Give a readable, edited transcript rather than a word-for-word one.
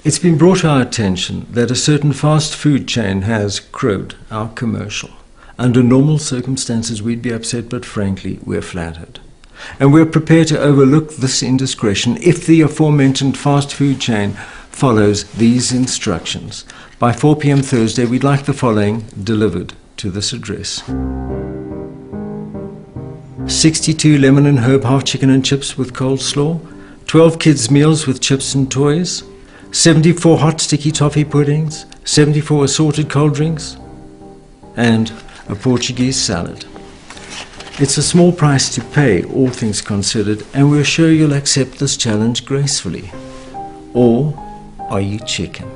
It's been brought to our attention that a certain fast food chain has crowed our commercial. Under normal circumstances we'd be upset, but frankly we're flattered. And we're prepared to overlook this indiscretion if the aforementioned fast food chain follows these instructions. By 4 p.m. Thursday, we'd like the following delivered to this address: 62 lemon and herb half chicken and chips with coleslaw, 12 kids meals with chips and toys, 74 hot sticky toffee puddings, 74 assorted cold drinks, and a Portuguese salad. It's a small price to pay, all things considered, and we're sure you'll accept this challenge gracefully. Or are you chicken?